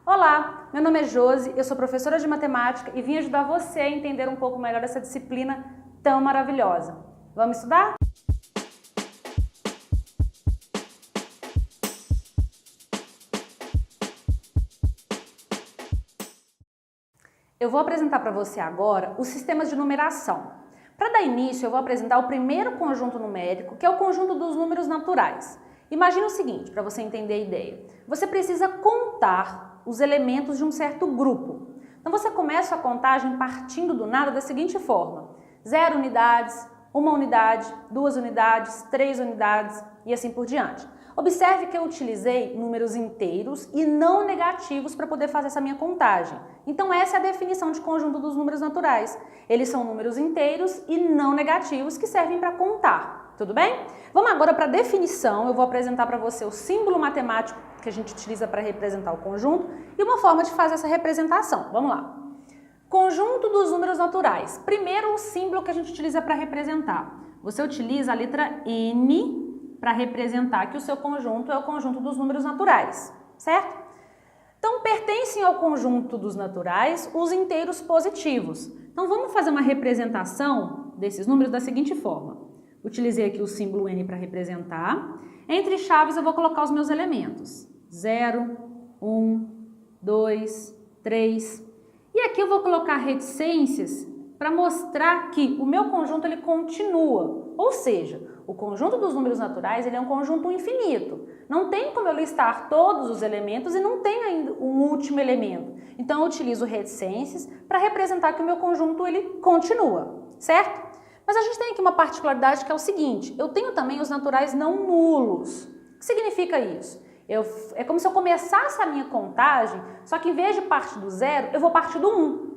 Olá, meu nome é Josi, eu sou professora de matemática e vim ajudar você a entender um pouco melhor essa disciplina tão maravilhosa. Vamos estudar? Eu vou apresentar para você agora os sistemas de numeração. Para dar início, eu vou apresentar o primeiro conjunto numérico, que é o conjunto dos números naturais. Imagina o seguinte, para você entender a ideia. Você precisa contar os elementos de um certo grupo. Então você começa a contagem partindo do nada da seguinte forma: 0 unidades, 1 unidade, 2 unidades, 3 unidades e assim por diante. Observe que eu utilizei números inteiros e não negativos para poder fazer essa minha contagem. Então essa é a definição de conjunto dos números naturais. Eles são números inteiros e não negativos que servem para contar. Tudo bem? Vamos agora para a definição. Eu vou apresentar para você o símbolo matemático que a gente utiliza para representar o conjunto e uma forma de fazer essa representação. Vamos lá. Conjunto dos números naturais. Primeiro, o símbolo que a gente utiliza para representar. Você utiliza a letra N para representar que o seu conjunto é o conjunto dos números naturais, certo? Então, pertencem ao conjunto dos naturais os inteiros positivos. Então, vamos fazer uma representação desses números da seguinte forma. Utilizei aqui o símbolo N para representar. Entre chaves eu vou colocar os meus elementos. 0, 1, 2, 3. E aqui eu vou colocar reticências para mostrar que o meu conjunto ele continua. Ou seja, o conjunto dos números naturais ele é um conjunto infinito. Não tem como eu listar todos os elementos e não tem ainda um último elemento. Então eu utilizo reticências para representar que o meu conjunto ele continua, certo? Mas a gente tem aqui uma particularidade que é o seguinte: eu tenho também os naturais não nulos. O que significa isso? É como se eu começasse a minha contagem, só que em vez de partir do 0, eu vou partir do 1.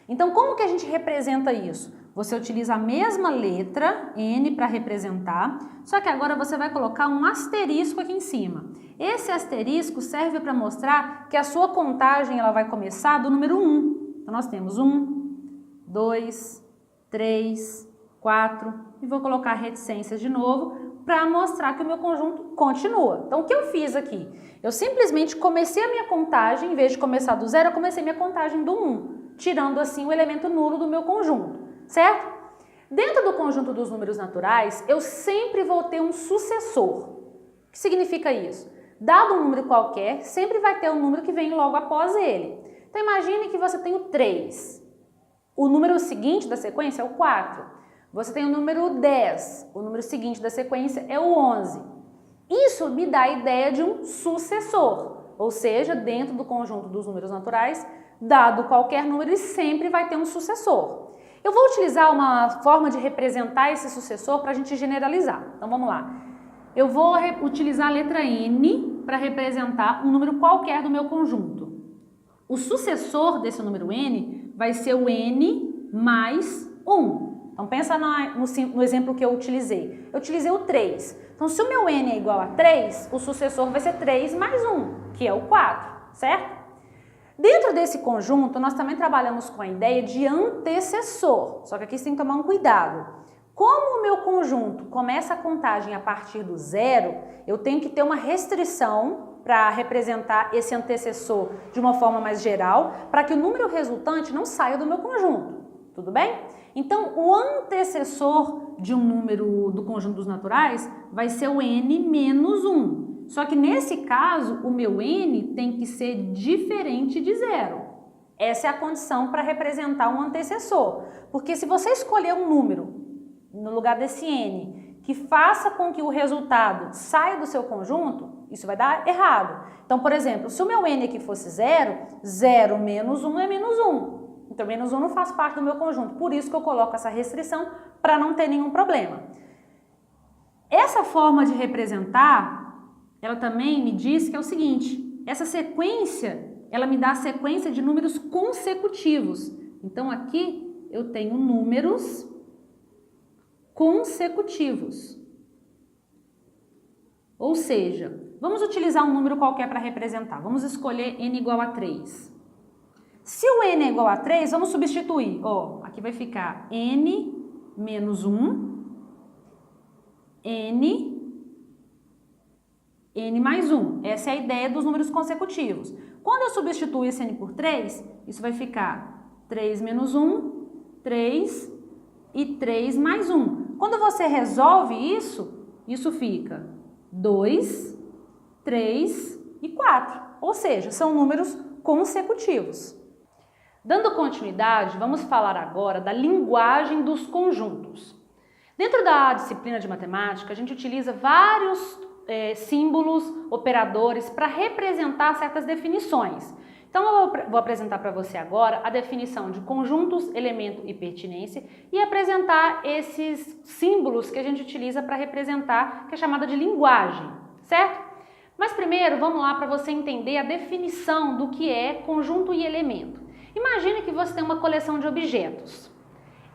Então, como que a gente representa isso? Você utiliza a mesma letra, N, para representar, só que agora você vai colocar um asterisco aqui em cima. Esse asterisco serve para mostrar que a sua contagem ela vai começar do número 1. Então, nós temos 1, 2, 3, 4, e vou colocar reticências de novo para mostrar que o meu conjunto continua. Então, o que eu fiz aqui? Eu simplesmente comecei a minha contagem, em vez de começar do 0, eu comecei minha contagem do 1, tirando assim o elemento nulo do meu conjunto, certo? Dentro do conjunto dos números naturais, eu sempre vou ter um sucessor. O que significa isso? Dado um número qualquer, sempre vai ter um número que vem logo após ele. Então, imagine que você tem o 3. O número seguinte da sequência é o 4. Você tem o número 10, o número seguinte da sequência é o 11. Isso me dá a ideia de um sucessor, ou seja, dentro do conjunto dos números naturais, dado qualquer número, ele sempre vai ter um sucessor. Eu vou utilizar uma forma de representar esse sucessor para a gente generalizar. Então vamos lá. Eu vou utilizar a letra N para representar um número qualquer do meu conjunto. O sucessor desse número N vai ser o N mais 1. Então, pensa no exemplo que eu utilizei. Eu utilizei o 3. Então, se o meu N é igual a 3, o sucessor vai ser 3 mais 1, que é o 4, certo? Dentro desse conjunto, nós também trabalhamos com a ideia de antecessor. Só que aqui você tem que tomar um cuidado. Como o meu conjunto começa a contagem a partir do 0, eu tenho que ter uma restrição para representar esse antecessor de uma forma mais geral, para que o número resultante não saia do meu conjunto. Tudo bem? Então, o antecessor de um número do conjunto dos naturais vai ser o N menos 1. Só que nesse caso, o meu N tem que ser diferente de 0. Essa é a condição para representar um antecessor. Porque se você escolher um número no lugar desse N que faça com que o resultado saia do seu conjunto, isso vai dar errado. Então, por exemplo, se o meu N aqui fosse 0, 0 menos 1 é menos 1. Então, menos 1 não faz parte do meu conjunto. Por isso que eu coloco essa restrição para não ter nenhum problema. Essa forma de representar, ela também me diz que é o seguinte: essa sequência, ela me dá a sequência de números consecutivos. Então, aqui eu tenho números consecutivos. Ou seja, vamos utilizar um número qualquer para representar. Vamos escolher n igual a 3. Se o n é igual a 3, vamos substituir. Ó, aqui vai ficar n menos 1, n mais 1. Essa é a ideia dos números consecutivos. Quando eu substituo esse n por 3, isso vai ficar 3 menos 1, 3 e 3 mais 1. Quando você resolve isso, isso fica 2, 3 e 4. Ou seja, são números consecutivos. Dando continuidade, vamos falar agora da linguagem dos conjuntos. Dentro da disciplina de matemática, a gente utiliza vários símbolos, operadores para representar certas definições. Então eu vou apresentar para você agora a definição de conjuntos, elemento e pertinência e apresentar esses símbolos que a gente utiliza para representar, que é chamada de linguagem, certo? Mas primeiro vamos lá para você entender a definição do que é conjunto e elemento. Imagine que você tem uma coleção de objetos.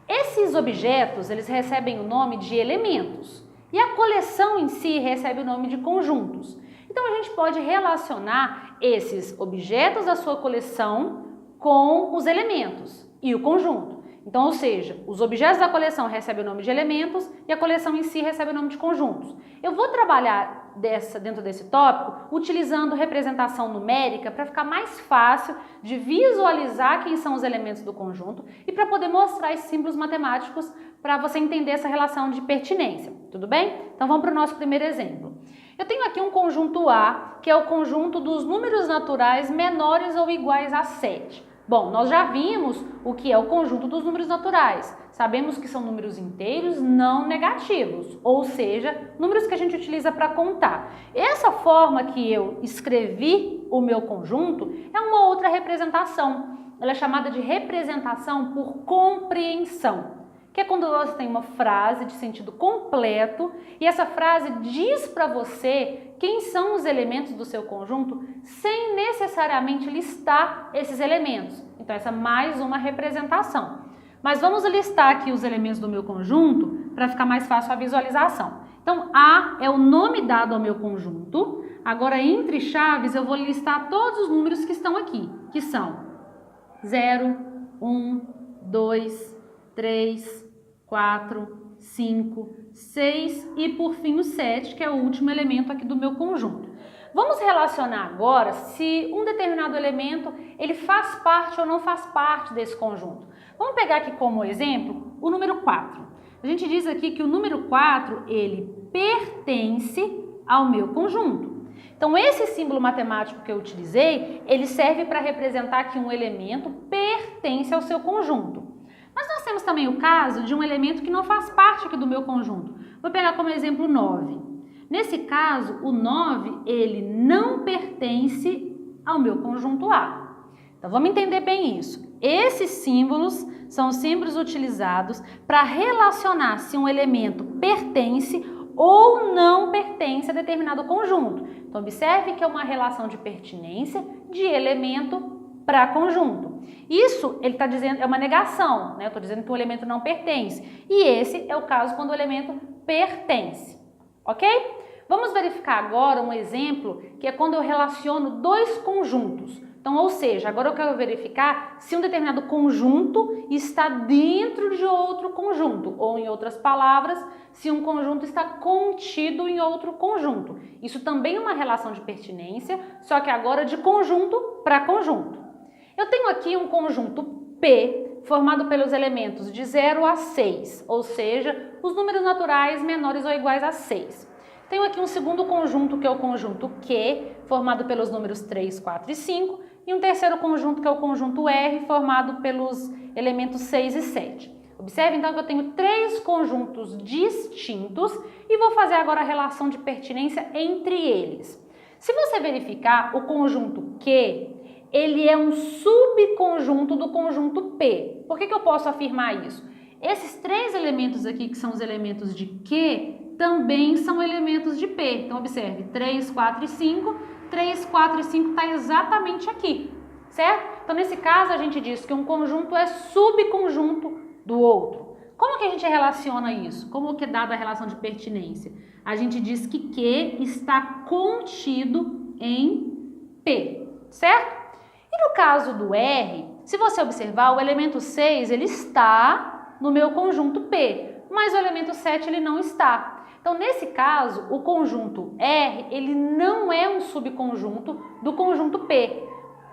Esses objetos, eles recebem o nome de elementos e a coleção em si recebe o nome de conjuntos. Então a gente pode relacionar esses objetos da sua coleção com os elementos e o conjunto. Então, ou seja, os objetos da coleção recebem o nome de elementos e a coleção em si recebe o nome de conjuntos. Eu vou trabalhar dentro desse tópico utilizando representação numérica para ficar mais fácil de visualizar quem são os elementos do conjunto e para poder mostrar esses símbolos matemáticos para você entender essa relação de pertinência. Tudo bem? Então vamos para o nosso primeiro exemplo. Eu tenho aqui um conjunto A, que é o conjunto dos números naturais menores ou iguais a 7. Bom, nós já vimos o que é o conjunto dos números naturais. Sabemos que são números inteiros não negativos, ou seja, números que a gente utiliza para contar. Essa forma que eu escrevi o meu conjunto é uma outra representação. Ela é chamada de representação por compreensão, que é quando você tem uma frase de sentido completo e essa frase diz para você quem são os elementos do seu conjunto sem necessariamente listar esses elementos. Então essa é mais uma representação. Mas vamos listar aqui os elementos do meu conjunto para ficar mais fácil a visualização. Então A é o nome dado ao meu conjunto. Agora entre chaves eu vou listar todos os números que estão aqui, que são 0, 1, 2, 3, 4, 5, 6 e por fim o 7, que é o último elemento aqui do meu conjunto. Vamos relacionar agora se um determinado elemento ele faz parte ou não faz parte desse conjunto. Vamos pegar aqui como exemplo o número 4. A gente diz aqui que o número 4 ele pertence ao meu conjunto. Então esse símbolo matemático que eu utilizei, ele serve para representar que um elemento pertence ao seu conjunto. Mas nós temos também o caso de um elemento que não faz parte aqui do meu conjunto. Vou pegar como exemplo o 9. Nesse caso, o 9, ele não pertence ao meu conjunto A. Então, vamos entender bem isso. Esses símbolos são símbolos utilizados para relacionar se um elemento pertence ou não pertence a determinado conjunto. Então, observe que é uma relação de pertinência de elemento para conjunto. Isso, ele está dizendo, é uma negação, né? Eu estou dizendo que o elemento não pertence. E esse é o caso quando o elemento pertence, ok? Vamos verificar agora um exemplo que é quando eu relaciono dois conjuntos. Então, ou seja, agora eu quero verificar se um determinado conjunto está dentro de outro conjunto, ou em outras palavras, se um conjunto está contido em outro conjunto. Isso também é uma relação de pertinência, só que agora de conjunto para conjunto. Eu tenho aqui um conjunto P formado pelos elementos de 0 a 6, ou seja, os números naturais menores ou iguais a 6. Tenho aqui um segundo conjunto que é o conjunto Q, formado pelos números 3, 4 e 5, e um terceiro conjunto que é o conjunto R, formado pelos elementos 6 e 7. Observe então que eu tenho três conjuntos distintos e vou fazer agora a relação de pertinência entre eles. Se você verificar, o conjunto Q, ele é um subconjunto do conjunto P. Por que eu posso afirmar isso? Esses três elementos aqui, que são os elementos de Q, também são elementos de P. Então, observe, 3, 4 e 5. 3, 4 e 5 está exatamente aqui, certo? Então, nesse caso, a gente diz que um conjunto é subconjunto do outro. Como que a gente relaciona isso? Como que é dada a relação de pertinência? A gente diz que Q está contido em P, certo? E no caso do R, se você observar, o elemento 6, ele está no meu conjunto P, mas o elemento 7, ele não está. Então, nesse caso, o conjunto R, ele não é um subconjunto do conjunto P.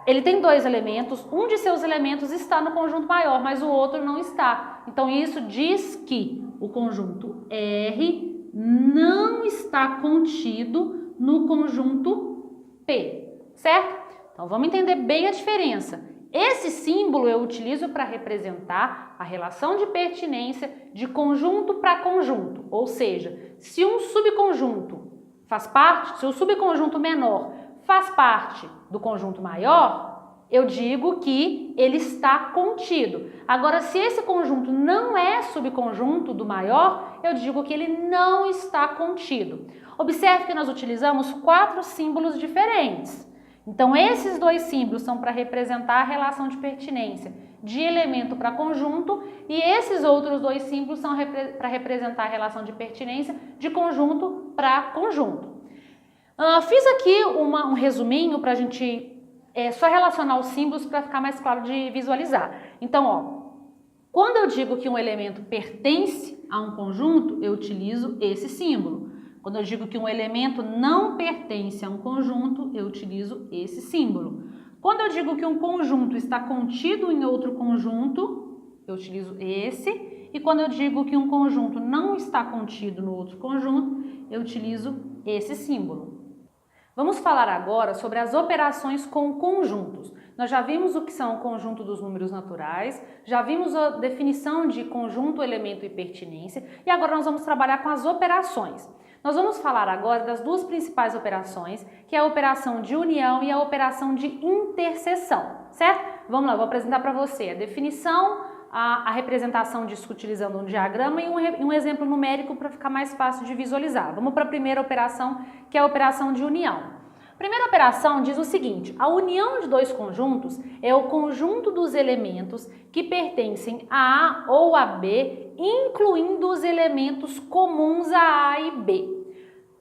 Ele tem dois elementos, um de seus elementos está no conjunto maior, mas o outro não está. Então isso diz que o conjunto R não está contido no conjunto P, certo? Então vamos entender bem a diferença. Esse símbolo eu utilizo para representar a relação de pertinência de conjunto para conjunto, ou seja, se um subconjunto faz parte, se o subconjunto menor faz parte do conjunto maior, eu digo que ele está contido. Agora, se esse conjunto não é subconjunto do maior, eu digo que ele não está contido. Observe que nós utilizamos 4 símbolos diferentes. Então, esses 2 símbolos são para representar a relação de pertinência de elemento para conjunto e esses outros 2 símbolos são para representar a relação de pertinência de conjunto para conjunto. Fiz aqui um resuminho para a gente só relacionar os símbolos para ficar mais claro de visualizar. Então, ó, quando eu digo que um elemento pertence a um conjunto, eu utilizo esse símbolo. Quando eu digo que um elemento não pertence a um conjunto, eu utilizo esse símbolo. Quando eu digo que um conjunto está contido em outro conjunto, eu utilizo esse. E quando eu digo que um conjunto não está contido no outro conjunto, eu utilizo esse símbolo. Vamos falar agora sobre as operações com conjuntos. Nós já vimos o que são o conjunto dos números naturais, já vimos a definição de conjunto, elemento e pertinência, e agora nós vamos trabalhar com as operações. Nós vamos falar agora das 2 principais operações, que é a operação de união e a operação de interseção, certo? Vamos lá, vou apresentar para você a definição, a representação disso utilizando um diagrama e um exemplo numérico para ficar mais fácil de visualizar. Vamos para a primeira operação, que é a operação de união. A primeira operação diz o seguinte: a união de 2 conjuntos é o conjunto dos elementos que pertencem a A ou a B, incluindo os elementos comuns a A e B.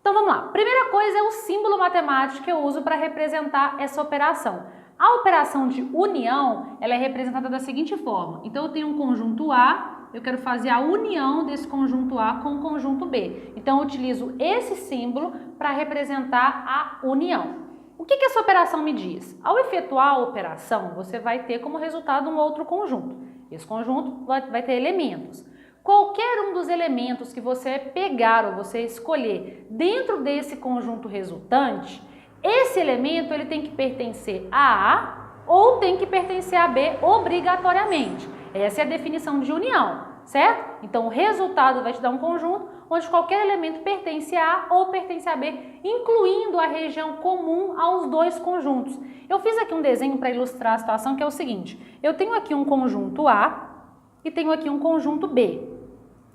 Então vamos lá. Primeira coisa é o símbolo matemático que eu uso para representar essa operação. A operação de união, ela é representada da seguinte forma. Então, eu tenho um conjunto A, eu quero fazer a união desse conjunto A com o conjunto B. Então, eu utilizo esse símbolo para representar a união. O que essa operação me diz? Ao efetuar a operação, você vai ter como resultado um outro conjunto. Esse conjunto vai ter elementos. Qualquer um dos elementos que você pegar ou você escolher dentro desse conjunto resultante, esse elemento ele tem que pertencer a A ou tem que pertencer a B obrigatoriamente. Essa é a definição de união, certo? Então, o resultado vai te dar um conjunto onde qualquer elemento pertence a A ou pertence a B, incluindo a região comum aos 2 conjuntos. Eu fiz aqui um desenho para ilustrar a situação, que é o seguinte. Eu tenho aqui um conjunto A e tenho aqui um conjunto B.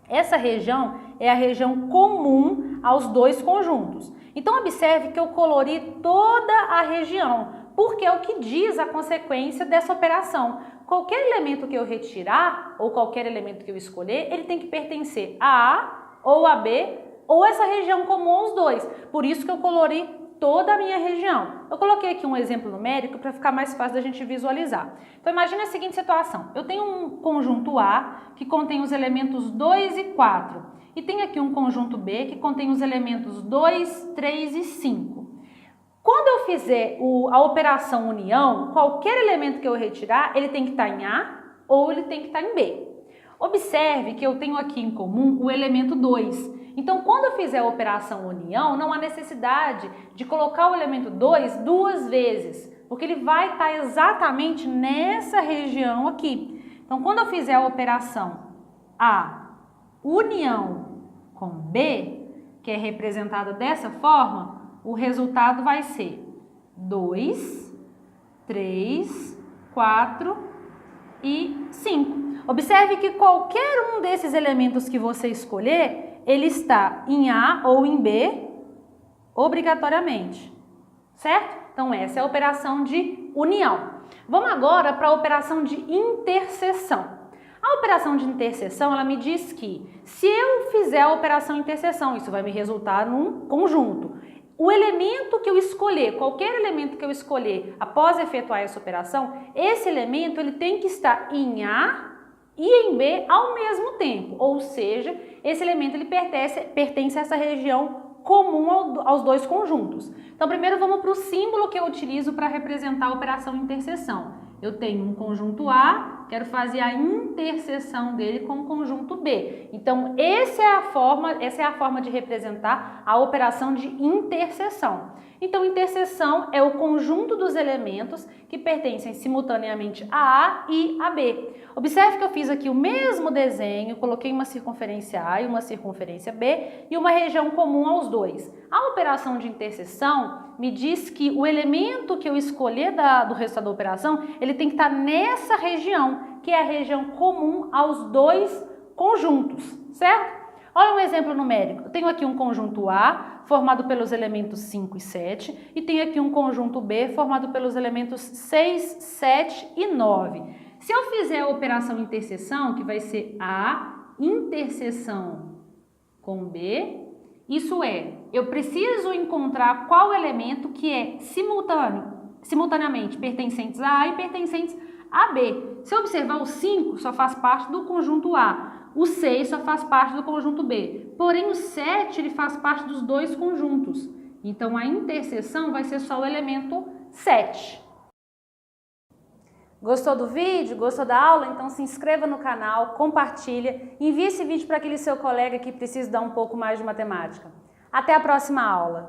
Essa região é a região comum aos 2 conjuntos. Então, observe que eu colori toda a região, porque é o que diz a consequência dessa operação. Qualquer elemento que eu retirar, ou qualquer elemento que eu escolher, ele tem que pertencer a A ou a B, ou essa região comum aos 2. Por isso que eu colori toda a minha região. Eu coloquei aqui um exemplo numérico para ficar mais fácil da gente visualizar. Então, imagine a seguinte situação. Eu tenho um conjunto A que contém os elementos 2 e 4. E tem aqui um conjunto B que contém os elementos 2, 3 e 5. Quando eu fizer a operação união, qualquer elemento que eu retirar, ele tem que estar em A ou ele tem que estar em B. Observe que eu tenho aqui em comum o elemento 2. Então, quando eu fizer a operação união, não há necessidade de colocar o elemento 2 2 vezes, porque ele vai estar exatamente nessa região aqui. Então, quando eu fizer a operação A união com B, que é representada dessa forma, o resultado vai ser 2, 3, 4 e 5. Observe que qualquer um desses elementos que você escolher, ele está em A ou em B obrigatoriamente, certo? Então, essa é a operação de união. Vamos agora para a operação de interseção. A operação de interseção, ela me diz que se eu fizer a operação interseção, isso vai me resultar num conjunto. O elemento que eu escolher, qualquer elemento que eu escolher após efetuar essa operação, esse elemento ele tem que estar em A e em B ao mesmo tempo. Ou seja, esse elemento ele pertence a essa região comum aos 2 conjuntos. Então, primeiro vamos para o símbolo que eu utilizo para representar a operação interseção. Eu tenho um conjunto A, quero fazer a interseção dele com o conjunto B. Então, essa é a forma de representar a operação de interseção. Então, interseção é o conjunto dos elementos que pertencem simultaneamente a A e a B. Observe que eu fiz aqui o mesmo desenho, coloquei uma circunferência A e uma circunferência B e uma região comum aos dois. A operação de interseção me diz que o elemento que eu escolher do resultado da operação, ele tem que estar nessa região, que é a região comum aos dois conjuntos, certo? Olha um exemplo numérico. Eu tenho aqui um conjunto A, formado pelos elementos 5 e 7, e tenho aqui um conjunto B, formado pelos elementos 6, 7 e 9. Se eu fizer a operação interseção, que vai ser A interseção com B, isso é, eu preciso encontrar qual elemento que é simultaneamente pertencentes a A e pertencentes a B. Se eu observar, o 5 só faz parte do conjunto A, o 6 só faz parte do conjunto B, porém o 7 ele faz parte dos dois conjuntos. Então a interseção vai ser só o elemento 7. Gostou do vídeo? Gostou da aula? Então se inscreva no canal, compartilha, envie esse vídeo para aquele seu colega que precisa dar um pouco mais de matemática. Até a próxima aula!